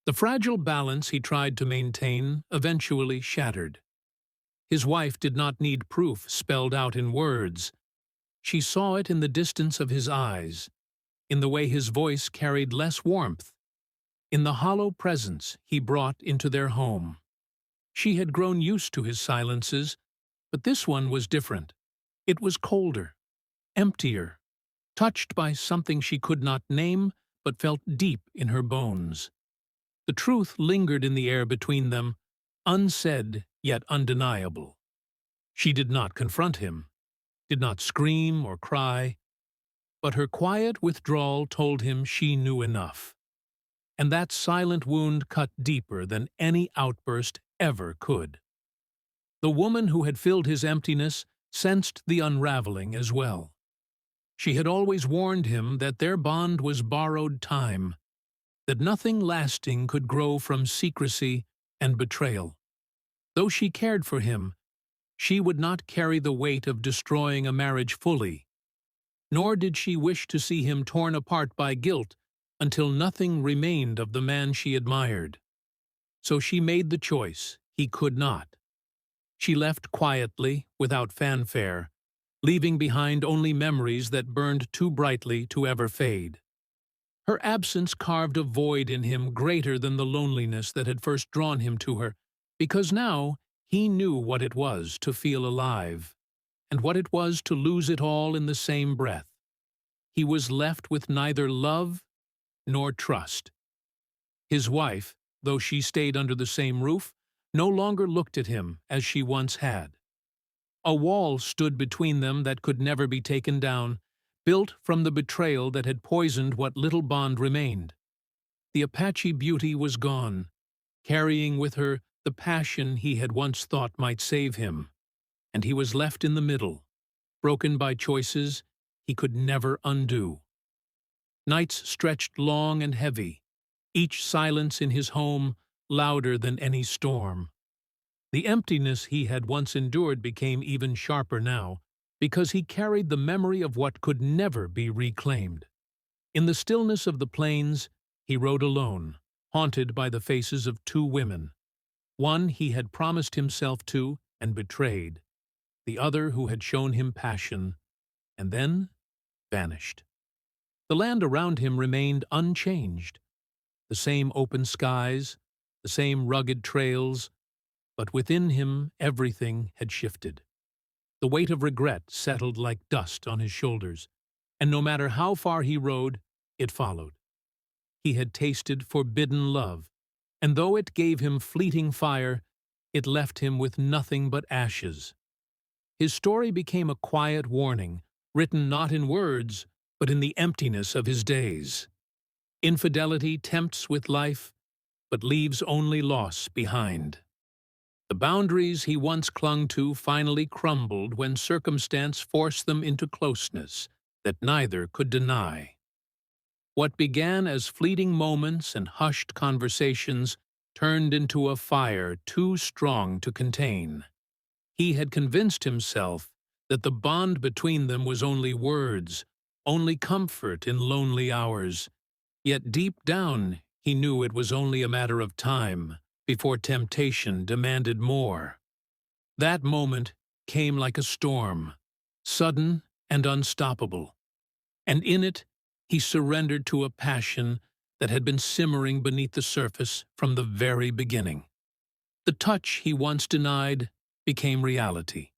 The fragile balance he tried to maintain eventually shattered. His wife did not need proof spelled out in words. She saw it in the distance of his eyes, in the way his voice carried less warmth, in the hollow presence he brought into their home. She had grown used to his silences, but this one was different. It was colder, emptier, touched by something she could not name but felt deep in her bones. The truth lingered in the air between them, unsaid yet undeniable. She did not confront him, did not scream or cry, but her quiet withdrawal told him she knew enough. And that silent wound cut deeper than any outburst ever could. The woman who had filled his emptiness sensed the unraveling as well. She had always warned him that their bond was borrowed time, that nothing lasting could grow from secrecy and betrayal. Though she cared for him, she would not carry the weight of destroying a marriage fully, nor did she wish to see him torn apart by guilt until nothing remained of the man she admired. So she made the choice he could not. She left quietly, without fanfare, leaving behind only memories that burned too brightly to ever fade. Her absence carved a void in him greater than the loneliness that had first drawn him to her, because now he knew what it was to feel alive, and what it was to lose it all in the same breath. He was left with neither love nor trust. His wife, though she stayed under the same roof, no longer looked at him as she once had. A wall stood between them that could never be taken down, built from the betrayal that had poisoned what little bond remained. The Apache beauty was gone, carrying with her the passion he had once thought might save him, and he was left in the middle, broken by choices he could never undo. Nights stretched long and heavy, each silence in his home louder than any storm. The emptiness he had once endured became even sharper now, because he carried the memory of what could never be reclaimed. In the stillness of the plains, he rode alone, haunted by the faces of two women, one he had promised himself to and betrayed, the other who had shown him passion, and then vanished. The land around him remained unchanged, the same open skies, the same rugged trails, but within him everything had shifted. The weight of regret settled like dust on his shoulders, and no matter how far he rode, it followed. He had tasted forbidden love, and though it gave him fleeting fire, it left him with nothing but ashes. His story became a quiet warning, written not in words, but in the emptiness of his days. Infidelity tempts with life, but leaves only loss behind. The boundaries he once clung to finally crumbled when circumstance forced them into closeness that neither could deny. What began as fleeting moments and hushed conversations turned into a fire too strong to contain. He had convinced himself that the bond between them was only words, only comfort in lonely hours, yet deep down he knew it was only a matter of time before temptation demanded more. That moment came like a storm, sudden and unstoppable, and in it he surrendered to a passion that had been simmering beneath the surface from the very beginning. The touch he once denied became reality.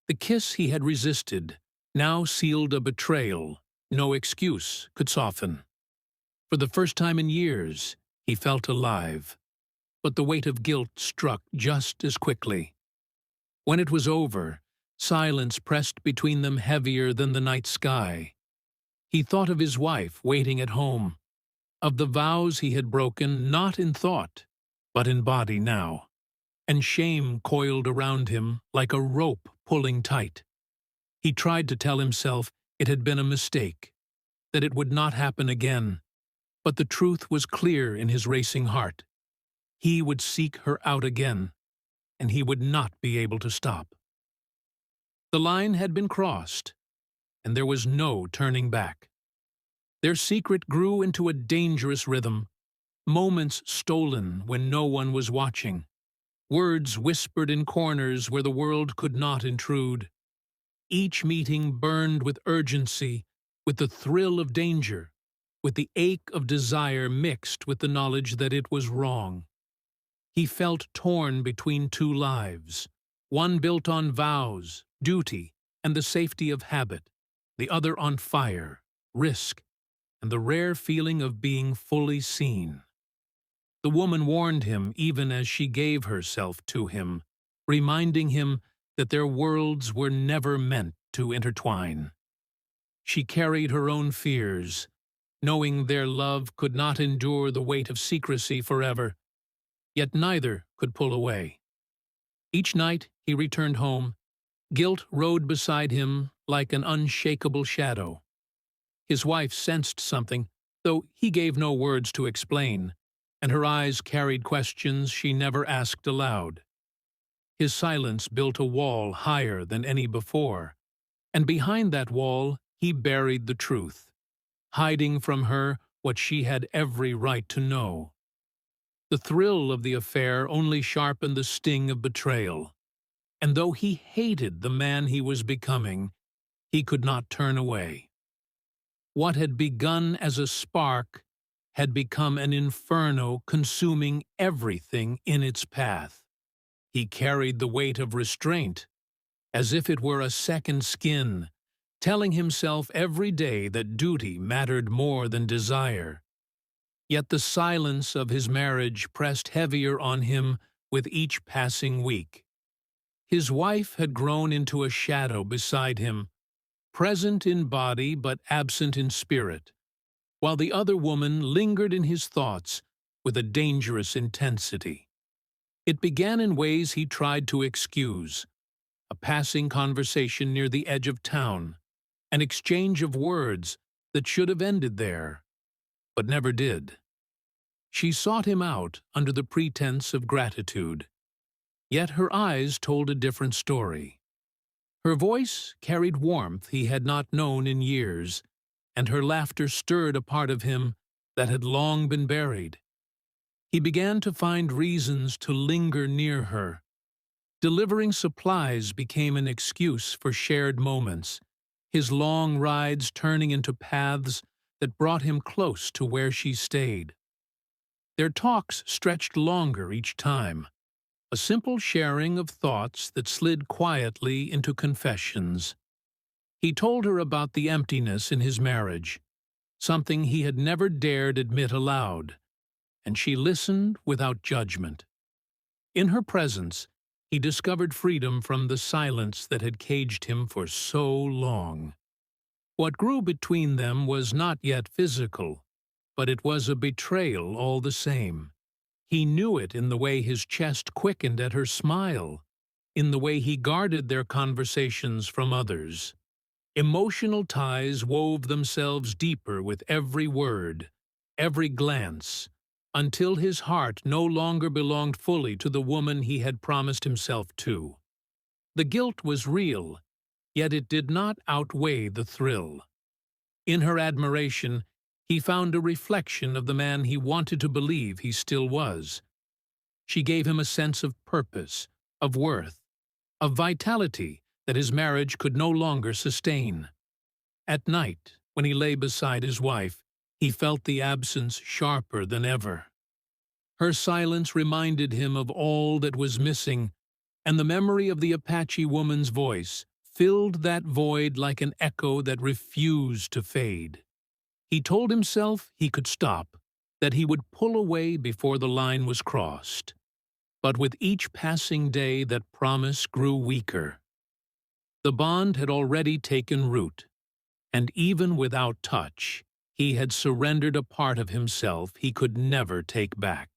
The kiss he had resisted now sealed a betrayal no excuse could soften. For the first time in years, he felt alive, but the weight of guilt struck just as quickly. When it was over, silence pressed between them heavier than the night sky. He thought of his wife waiting at home, of the vows he had broken not in thought, but in body now, and shame coiled around him like a rope pulling tight. He tried to tell himself it had been a mistake, that it would not happen again, but the truth was clear in his racing heart. He would seek her out again, and he would not be able to stop. The line had been crossed, and there was no turning back. Their secret grew into a dangerous rhythm, moments stolen when no one was watching, words whispered in corners where the world could not intrude. Each meeting burned with urgency, with the thrill of danger, with the ache of desire mixed with the knowledge that it was wrong. He felt torn between two lives, one built on vows, duty, and the safety of habit, the other on fire, risk, and the rare feeling of being fully seen. The woman warned him even as she gave herself to him, reminding him that their worlds were never meant to intertwine. She carried her own fears, knowing their love could not endure the weight of secrecy forever, yet neither could pull away. Each night he returned home, guilt rode beside him like an unshakable shadow. His wife sensed something, though he gave no words to explain, and her eyes carried questions she never asked aloud. His silence built a wall higher than any before, and behind that wall he buried the truth, hiding from her what she had every right to know. The thrill of the affair only sharpened the sting of betrayal, and though he hated the man he was becoming, he could not turn away. What had begun as a spark had become an inferno consuming everything in its path. He carried the weight of restraint, as if it were a second skin, telling himself every day that duty mattered more than desire. Yet the silence of his marriage pressed heavier on him with each passing week. His wife had grown into a shadow beside him, present in body but absent in spirit, while the other woman lingered in his thoughts with a dangerous intensity. It began in ways he tried to excuse: a passing conversation near the edge of town, an exchange of words that should have ended there, but never did. She sought him out under the pretense of gratitude, yet her eyes told a different story. Her voice carried warmth he had not known in years, and her laughter stirred a part of him that had long been buried. He began to find reasons to linger near her. Delivering supplies became an excuse for shared moments, his long rides turning into paths that brought him close to where she stayed. Their talks stretched longer each time, a simple sharing of thoughts that slid quietly into confessions. He told her about the emptiness in his marriage, something he had never dared admit aloud, and she listened without judgment. In her presence, he discovered freedom from the silence that had caged him for so long. What grew between them was not yet physical, but it was a betrayal all the same. He knew it in the way his chest quickened at her smile, in the way he guarded their conversations from others. Emotional ties wove themselves deeper with every word, every glance, until his heart no longer belonged fully to the woman he had promised himself to. The guilt was real, yet it did not outweigh the thrill. In her admiration, he found a reflection of the man he wanted to believe he still was. She gave him a sense of purpose, of worth, of vitality that his marriage could no longer sustain. At night, when he lay beside his wife, he felt the absence sharper than ever. Her silence reminded him of all that was missing, and the memory of the Apache woman's voice filled that void like an echo that refused to fade. He told himself he could stop, that he would pull away before the line was crossed. But with each passing day that promise grew weaker. The bond had already taken root, and even without touch, he had surrendered a part of himself he could never take back.